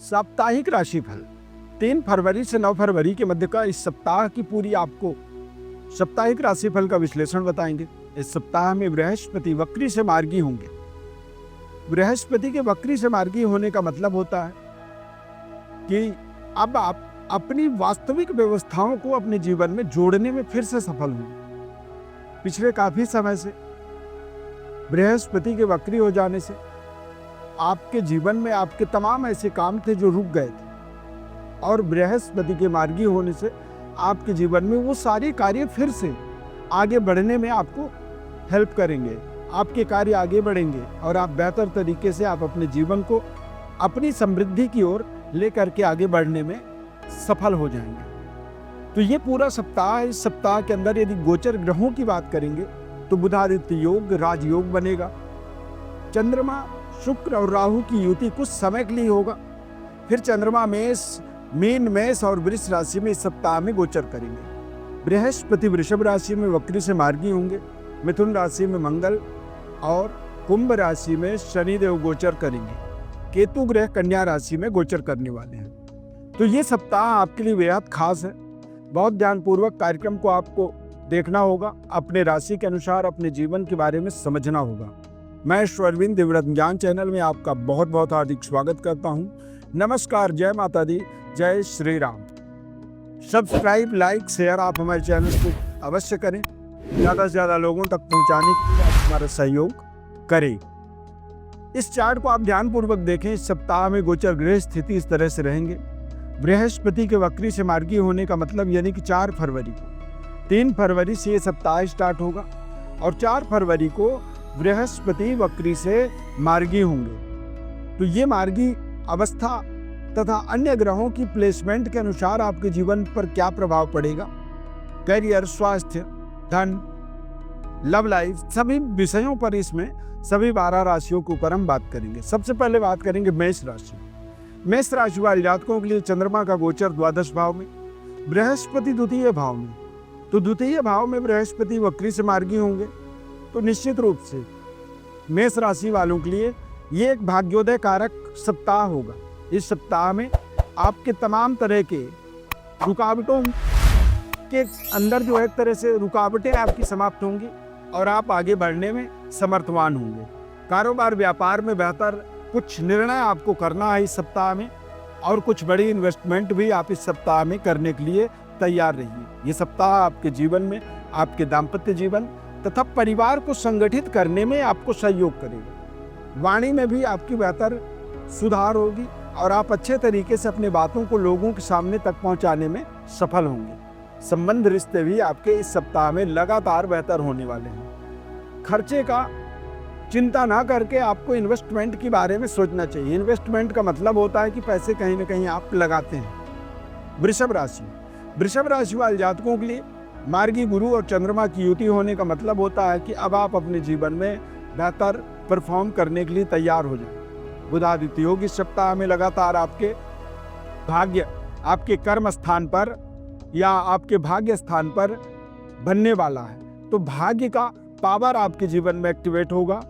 साप्ताहिक राशिफल 3 फरवरी से 9 फरवरी के मध्य का इस सप्ताह की पूरी आपको साप्ताहिक राशिफल का विश्लेषण बताएंगे। इस सप्ताह में बृहस्पति वक्री से मार्गी होंगे। बृहस्पति के वक्री से मार्गी होने का मतलब होता है कि अब आप अपनी वास्तविक व्यवस्थाओं को अपने जीवन में जोड़ने में फिर से सफल होंगे। पिछले काफी समय से बृहस्पति के वक्री हो जाने से आपके जीवन में आपके तमाम ऐसे काम थे जो रुक गए थे, और बृहस्पति के मार्गी होने से आपके जीवन में वो सारे कार्य फिर से आगे बढ़ने में आपको हेल्प करेंगे। आपके कार्य आगे बढ़ेंगे और आप बेहतर तरीके से आप अपने जीवन को अपनी समृद्धि की ओर लेकर के आगे बढ़ने में सफल हो जाएंगे। तो ये पूरा सप्ताह, इस सप्ताह के अंदर यदि गोचर ग्रहों की बात करेंगे तो बुधादित्य योग राजयोग बनेगा। चंद्रमा शुक्र और राहु की युति कुछ समय के लिए होगा। फिर चंद्रमा मीन मेष और वृष राशि में इस सप्ताह में गोचर करेंगे। बृहस्पति वृषभ राशि में वक्री से मार्गी होंगे। मिथुन राशि में मंगल और कुंभ राशि में शनिदेव गोचर करेंगे। केतु ग्रह कन्या राशि में गोचर करने वाले हैं। तो ये सप्ताह आपके लिए बेहद खास है। बहुत ध्यानपूर्वक कार्यक्रम को आपको देखना होगा, अपने राशि के अनुसार अपने जीवन के बारे में समझना होगा। मैं अरविंद दिव्यरत्न ज्ञान चैनल में आपका बहुत बहुत हार्दिक स्वागत करता हूँ। नमस्कार, जय माता दी, जय Shri Ram. Subscribe, like, share आप हमारे चैनल को अवश्य करें। ज़्यादा से ज़्यादा लोगों तक पहुँचाने के लिए आप हमारा सहयोग करें। इस चार्ट को आप ध्यानपूर्वक देखें। इस सप्ताह में गोचर ग्रह स्थिति इस तरह से रहेंगे। बृहस्पति के वक्री से मार्गी होने का मतलब यानी कि 4 फरवरी, 3 फरवरी से ये सप्ताह स्टार्ट होगा और 4 फरवरी को बृहस्पति वक्री से मार्गी होंगे। तो ये मार्गी अवस्था तथा अन्य ग्रहों की प्लेसमेंट के अनुसार आपके जीवन पर क्या प्रभाव पड़ेगा, करियर, स्वास्थ्य, धन, लव लाइफ, सभी विषयों पर इसमें सभी 12 राशियों के ऊपर हम बात करेंगे। सबसे पहले बात करेंगे मेष राशि। मेष राशि वाले जातकों के लिए चंद्रमा का गोचर द्वादश भाव में, बृहस्पति द्वितीय भाव में। तो द्वितीय भाव में बृहस्पति वक्री से मार्गी होंगे। तो निश्चित रूप से मेष राशि वालों के लिए ये एक भाग्योदय कारक सप्ताह होगा। इस सप्ताह में आपके तमाम तरह के रुकावटों के अंदर जो एक तरह से रुकावटें आपकी समाप्त होंगी और आप आगे बढ़ने में समर्थवान होंगे। कारोबार व्यापार में बेहतर कुछ निर्णय आपको करना है इस सप्ताह में, और कुछ बड़ी इन्वेस्टमेंट भी आप इस सप्ताह में करने के लिए तैयार रहिए। ये सप्ताह आपके जीवन में, आपके दाम्पत्य जीवन तथा परिवार को संगठित करने में आपको सहयोग करेगा। वाणी में भी आपकी बेहतर सुधार होगी और आप अच्छे तरीके से अपनी बातों को लोगों के सामने तक पहुंचाने में सफल होंगे। संबंध रिश्ते भी आपके इस सप्ताह में लगातार बेहतर होने वाले हैं। खर्चे का चिंता ना करके आपको इन्वेस्टमेंट के बारे में सोचना चाहिए। इन्वेस्टमेंट का मतलब होता है कि पैसे कहीं ना कहीं आप लगाते हैं। वृषभ राशि वाले जातकों के लिए मार्गी गुरु और चंद्रमा की युति होने का मतलब होता है कि अब आप अपने जीवन में बेहतर परफॉर्म करने के लिए तैयार हो जाए। बुधादित्य योग इस सप्ताह में लगातार आपके भाग्य, आपके कर्म स्थान पर या आपके भाग्य स्थान पर बनने वाला है। तो भाग्य का पावर आपके जीवन में एक्टिवेट होगा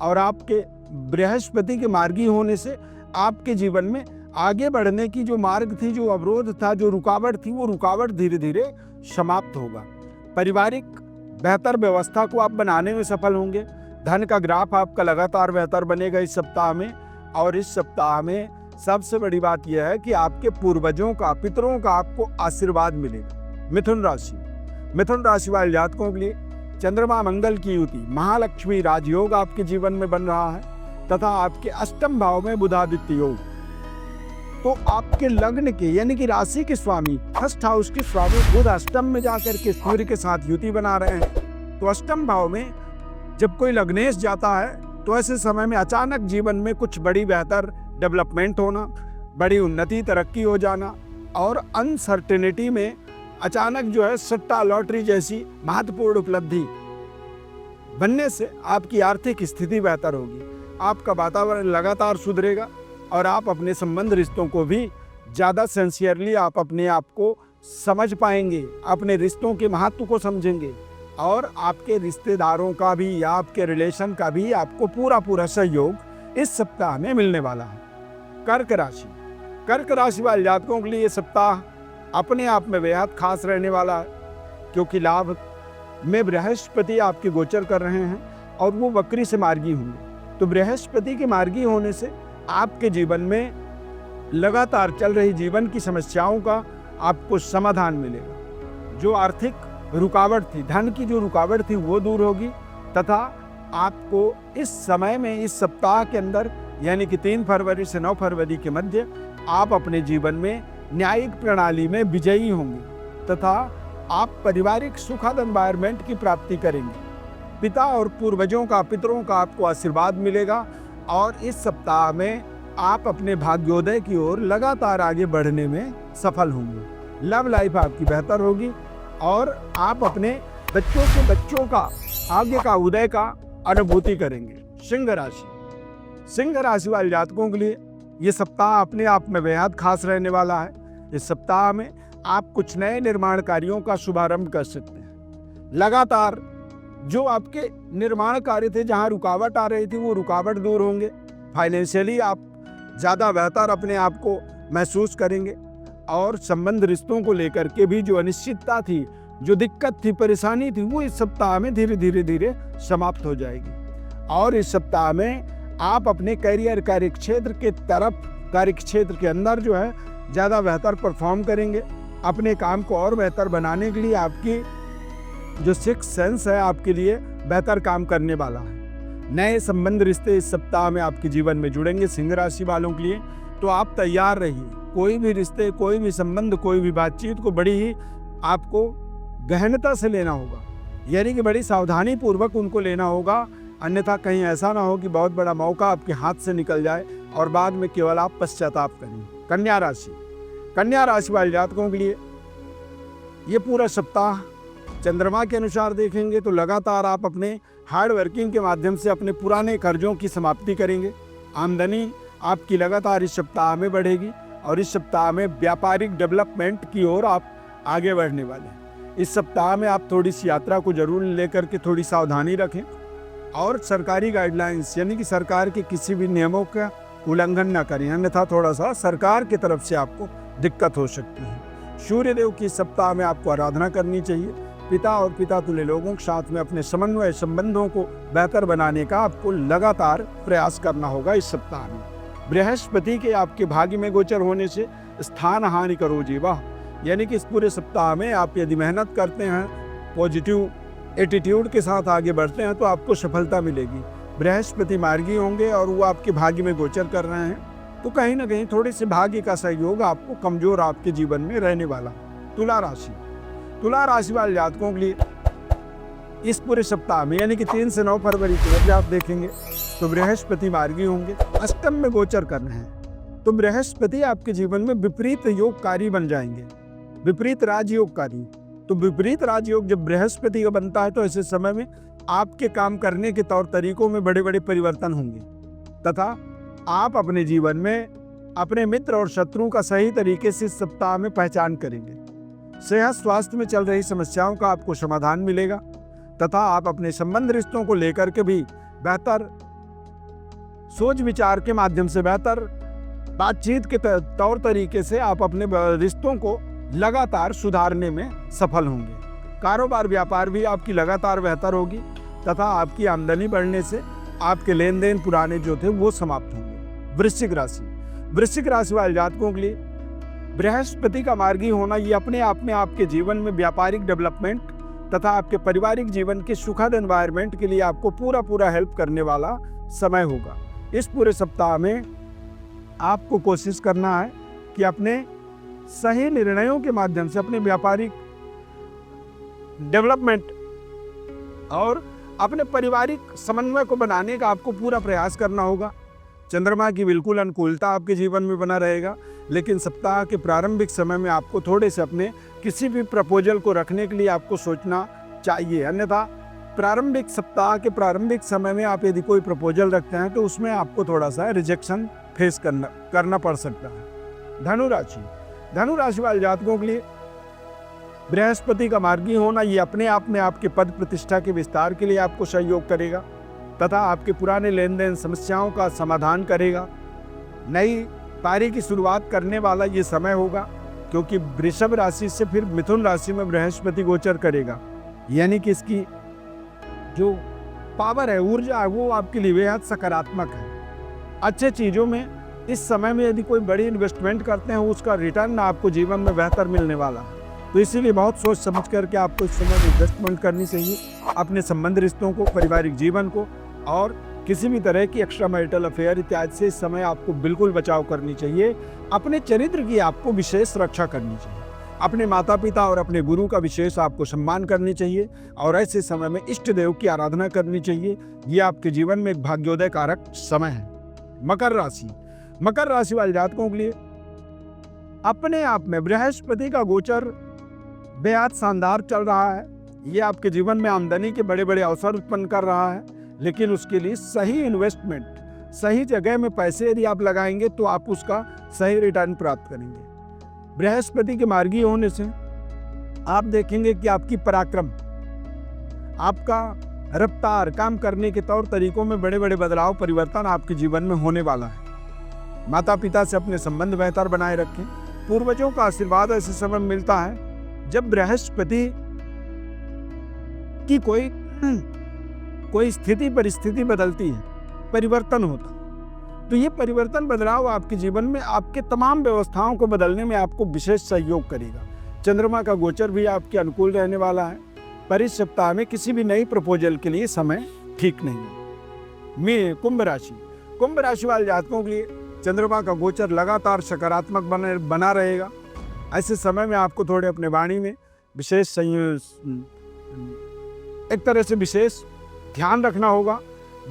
और आपके बृहस्पति के मार्गी होने से आपके जीवन में आगे बढ़ने की जो मार्ग थी, जो अवरोध था, जो रुकावट थी, वो रुकावट धीरे धीरे समाप्त होगा। पारिवारिक बेहतर व्यवस्था को आप बनाने में सफल होंगे। धन का ग्राफ आपका लगातार बेहतर बनेगा इस सप्ताह में। और इस सप्ताह में सबसे बड़ी बात यह है कि आपके पूर्वजों का, पितरों का आपको आशीर्वाद मिलेगा। मिथुन राशि वाले जातकों के लिए चंद्रमा मंगल की युति, महालक्ष्मी राजयोग आपके जीवन में बन रहा है तथा आपके अष्टम भाव में बुधादित्य योग। तो आपके लग्न के यानी कि राशि के स्वामी, फर्स्ट हाउस के स्वामी बुध अष्टम में जाकर के सूर्य के साथ युति बना रहे हैं। तो अष्टम भाव में जब कोई लग्नेश जाता है तो ऐसे समय में अचानक जीवन में कुछ बड़ी बेहतर डेवलपमेंट होना, बड़ी उन्नति, तरक्की हो जाना और अनसर्टेनिटी में अचानक जो है सट्टा लॉटरी जैसी महत्वपूर्ण उपलब्धि बनने से आपकी आर्थिक स्थिति बेहतर होगी। आपका वातावरण लगातार सुधरेगा और आप अपने संबंध रिश्तों को भी ज़्यादा सिंसियरली आप अपने आप को समझ पाएंगे, अपने रिश्तों के महत्व को समझेंगे और आपके रिश्तेदारों का भी या आपके रिलेशन का भी आपको पूरा सहयोग इस सप्ताह में मिलने वाला है। कर्क कर्क राशि वाले जातकों के लिए ये सप्ताह अपने आप में बेहद खास रहने वाला है, क्योंकि लाभ में बृहस्पति आपके गोचर कर रहे हैं और वो वक्री से मार्गी होंगे। तो बृहस्पति के मार्गी होने से आपके जीवन में लगातार चल रही जीवन की समस्याओं का आपको समाधान मिलेगा। जो आर्थिक रुकावट थी, धन की जो रुकावट थी, वो दूर होगी तथा आपको इस समय में, इस सप्ताह के अंदर यानी कि 3 फरवरी से 9 फरवरी के मध्य आप अपने जीवन में न्यायिक प्रणाली में विजयी होंगे तथा आप पारिवारिक सुखद एनवायरनमेंट की प्राप्ति करेंगे। पिता और पूर्वजों का, पितरों का आपको आशीर्वाद मिलेगा और इस सप्ताह में आप अपने भाग्योदय की ओर लगातार आगे बढ़ने में सफल होंगे। लव लाइफ आपकी बेहतर होगी और आप अपने बच्चों के बच्चों का आगे का उदय का अनुभूति करेंगे। सिंह राशि वाले जातकों के लिए ये सप्ताह अपने आप में बेहद खास रहने वाला है। इस सप्ताह में आप कुछ नए निर्माण कार्यों का शुभारंभ कर सकते हैं। लगातार जो आपके निर्माण कार्य थे, जहां रुकावट आ रही थी, वो रुकावट दूर होंगे। फाइनेंशियली आप ज़्यादा बेहतर अपने आप को महसूस करेंगे और संबंध रिश्तों को लेकर के भी जो अनिश्चितता थी, जो दिक्कत थी, परेशानी थी, वो इस सप्ताह में धीरे धीरे समाप्त हो जाएगी। और इस सप्ताह में आप अपने करियर, कार्यक्षेत्र के अंदर जो है ज़्यादा बेहतर परफॉर्म करेंगे। अपने काम को और बेहतर बनाने के लिए आपकी जो सिक्स सेंस है आपके लिए बेहतर काम करने वाला है। नए संबंध, रिश्ते इस सप्ताह में आपके जीवन में जुड़ेंगे सिंह राशि वालों के लिए। तो आप तैयार रहिए। कोई भी रिश्ते, कोई भी संबंध, कोई भी बातचीत को बड़ी ही आपको गहनता से लेना होगा, यानी कि बड़ी सावधानी पूर्वक उनको लेना होगा। अन्यथा कहीं ऐसा ना हो कि बहुत बड़ा मौका आपके हाथ से निकल जाए और बाद में केवल आप पश्चाताप करें। कन्या राशि वाले जातकों के लिए ये पूरा सप्ताह चंद्रमा के अनुसार देखेंगे तो लगातार आप अपने हार्ड वर्किंग के माध्यम से अपने पुराने कर्जों की समाप्ति करेंगे। आमदनी आपकी लगातार इस सप्ताह में बढ़ेगी और इस सप्ताह में व्यापारिक डेवलपमेंट की ओर आप आगे बढ़ने वाले हैं। इस सप्ताह में आप थोड़ी सी यात्रा को जरूर लेकर के थोड़ी सावधानी रखें और सरकारी गाइडलाइंस यानी कि सरकार के किसी भी नियमों का उल्लंघन न करें, अन्यथा थोड़ा सा सरकार की तरफ से आपको दिक्कत हो सकती है। सूर्य देव की सप्ताह में आपको आराधना करनी चाहिए। पिता और पिता तुल्य लोगों के साथ में अपने समन्वय संबंधों को बेहतर बनाने का आपको लगातार प्रयास करना होगा। इस सप्ताह में बृहस्पति के आपके भाग्य में गोचर होने से स्थान हानि करो जीवा, यानी कि इस पूरे सप्ताह में आप यदि मेहनत करते हैं, पॉजिटिव एटीट्यूड के साथ आगे बढ़ते हैं तो आपको सफलता मिलेगी। बृहस्पति मार्गी होंगे और वो आपके भाग्य में गोचर कर रहे हैं, तो कहीं ना कहीं थोड़े से भाग्य का सहयोग आपको कमजोर आपके जीवन में रहने वाला। तुला राशि वाले जातकों के लिए इस पूरे सप्ताह में यानी कि 3 से 9 फरवरी के मध्य आप देखेंगे तो बृहस्पति मार्गी होंगे, अष्टम में गोचर कर रहे हैं। तो बृहस्पति आपके जीवन में विपरीत योगकारी बन जाएंगे, विपरीत राजयोगकारी। तो विपरीत राजयोग जब बृहस्पति का बनता है तो ऐसे समय में आपके काम करने के तौर तरीकों में बड़े बड़े परिवर्तन होंगे तथा आप अपने जीवन में अपने मित्र और शत्रुओं का सही तरीके से इस सप्ताह में पहचान करेंगे। सेहत स्वास्थ्य में चल रही समस्याओं का आपको समाधान मिलेगा तथा आप अपने संबंध रिश्तों को लेकर के भी बेहतर सोच विचार के माध्यम से, बेहतर बातचीत के तौर तरीके से आप अपने रिश्तों को लगातार सुधारने में सफल होंगे। कारोबार व्यापार भी आपकी लगातार बेहतर होगी तथा आपकी आमदनी बढ़ने से आपके लेन देन पुराने जो थे वो समाप्त होंगे। वृश्चिक राशि वाले जातकों के लिए बृहस्पति का मार्गी होना ये अपने आप में आपके जीवन में व्यापारिक डेवलपमेंट तथा आपके पारिवारिक जीवन के सुखद एनवायरनमेंट के लिए आपको पूरा हेल्प करने वाला समय होगा। इस पूरे सप्ताह में आपको कोशिश करना है कि अपने सही निर्णयों के माध्यम से अपने व्यापारिक डेवलपमेंट और अपने पारिवारिक समन्वय को बनाने का आपको पूरा प्रयास करना होगा। चंद्रमा की बिल्कुल अनुकूलता आपके जीवन में बना रहेगा, लेकिन सप्ताह के प्रारंभिक समय में आपको थोड़े से अपने किसी भी प्रपोजल को रखने के लिए आपको सोचना चाहिए। अन्यथा सप्ताह के प्रारंभिक समय में आप यदि कोई प्रपोजल रखते हैं तो उसमें आपको थोड़ा सा रिजेक्शन फेस करना पड़ सकता है। धनु राशि वाले जातकों के लिए बृहस्पति का मार्गी होना ये अपने आप में आपके पद प्रतिष्ठा के विस्तार के लिए आपको सहयोग करेगा तथा आपके पुराने लेन देन समस्याओं का समाधान करेगा। नई पारी की शुरुआत करने वाला ये समय होगा, क्योंकि वृषभ राशि से फिर मिथुन राशि में बृहस्पति गोचर करेगा। यानी कि इसकी जो पावर है, ऊर्जा है, वो आपके लिए बेहद सकारात्मक है। अच्छे चीज़ों में इस समय में यदि कोई बड़ी इन्वेस्टमेंट करते हैं, उसका रिटर्न आपको जीवन में बेहतर मिलने वाला है। तो इसीलिए बहुत सोच समझ करके आपको इस समय इन्वेस्टमेंट करनी चाहिए, अपने संबंध रिश्तों को, पारिवारिक जीवन को, और किसी भी तरह की एक्स्ट्रा मैरिटल अफेयर इत्यादि से इस समय आपको बिल्कुल बचाव करनी चाहिए। अपने चरित्र की आपको विशेष रक्षा करनी चाहिए। अपने माता पिता और अपने गुरु का विशेष आपको सम्मान करनी चाहिए, और ऐसे समय में इष्ट देव की आराधना करनी चाहिए। ये आपके जीवन में एक भाग्योदय कारक समय है। मकर राशि वाले जातकों के लिए अपने आप में बृहस्पति का गोचर बेहद शानदार चल रहा है। ये आपके जीवन में आमदनी के बड़े बड़े अवसर उत्पन्न कर रहा है, लेकिन उसके लिए सही इन्वेस्टमेंट, सही जगह में पैसे यदि आप लगाएंगे तो आप उसका सही रिटर्न प्राप्त करेंगे। बृहस्पति के मार्गी होने से आप देखेंगे कि आपकी पराक्रम, आपका रफ्तार, काम करने के तौर तरीकों में बड़े बड़े बदलाव, परिवर्तन आपके जीवन में होने वाला है। माता पिता से अपने संबंध बेहतर बनाए रखें। पूर्वजों का आशीर्वाद ऐसे समय मिलता है जब बृहस्पति की कोई स्थिति परिस्थिति बदलती है, परिवर्तन होता। तो ये परिवर्तन, बदलाव आपके जीवन में आपके तमाम व्यवस्थाओं को बदलने में आपको विशेष सहयोग करेगा। चंद्रमा का गोचर भी आपके अनुकूल रहने वाला है, पर इस सप्ताह में किसी भी नई प्रपोजल के लिए समय ठीक नहीं है। कुंभ राशि वाले जातकों के लिए चंद्रमा का गोचर लगातार सकारात्मक बना रहेगा। ऐसे समय में आपको थोड़े अपने वाणी में विशेष एक तरह से विशेष ध्यान रखना होगा।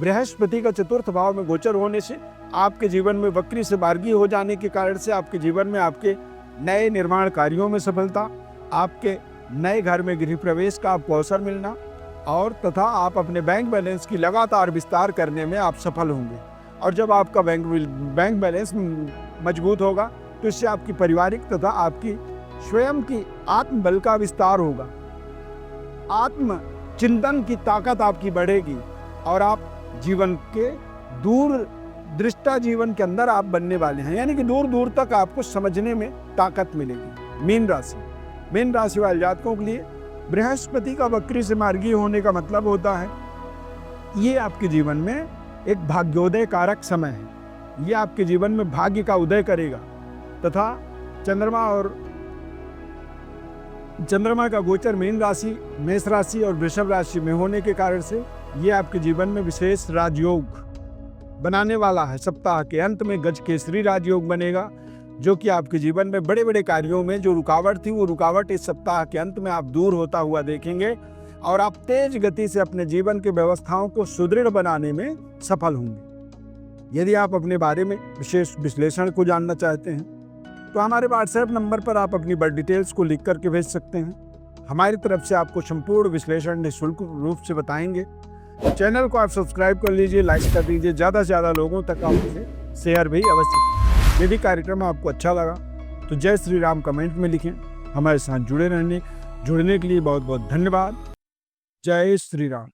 बृहस्पति का चतुर्थ भाव में गोचर होने से आपके जीवन में वक्री से मार्गी हो जाने के कारण से आपके जीवन में आपके नए निर्माण कार्यों में सफलता, आपके नए घर में गृह प्रवेश का आपको अवसर मिलना, और तथा आप अपने बैंक बैलेंस की लगातार विस्तार करने में आप सफल होंगे। और जब आपका बैंक बैलेंस मजबूत होगा तो इससे आपकी पारिवारिक तथा आपकी स्वयं की आत्मबल का विस्तार होगा। आत्म चिंतन की ताकत आपकी बढ़ेगी और आप जीवन के दूर दृष्टा जीवन के अंदर आप बनने वाले हैं, यानी कि दूर दूर तक आपको समझने में ताकत मिलेगी। मीन राशि वाले जातकों के लिए बृहस्पति का वक्री से मार्गी होने का मतलब होता है ये आपके जीवन में एक भाग्योदय कारक समय है। ये आपके जीवन में भाग्य का उदय करेगा, तथा चंद्रमा का गोचर मीन राशि, मेष राशि और वृषभ राशि में होने के कारण से ये आपके जीवन में विशेष राजयोग बनाने वाला है। सप्ताह के अंत में गजकेसरी राजयोग बनेगा, जो कि आपके जीवन में बड़े बड़े कार्यों में जो रुकावट थी, वो रुकावट इस सप्ताह के अंत में आप दूर होता हुआ देखेंगे, और आप तेज गति से अपने जीवन के व्यवस्थाओं को सुदृढ़ बनाने में सफल होंगे। यदि आप अपने बारे में विशेष विश्लेषण को जानना चाहते हैं तो हमारे व्हाट्सएप नंबर पर आप अपनी बर्थ डिटेल्स को लिख करके भेज सकते हैं। हमारी तरफ से आपको संपूर्ण विश्लेषण निःशुल्क रूप से बताएंगे। चैनल को आप सब्सक्राइब कर लीजिए, लाइक कर दीजिए, ज़्यादा से ज़्यादा लोगों तक आप इसे शेयर भी अवश्य। यदि कार्यक्रम आपको अच्छा लगा तो जय श्री राम कमेंट में लिखें। हमारे साथ जुड़ने के लिए बहुत बहुत धन्यवाद। जय श्री राम।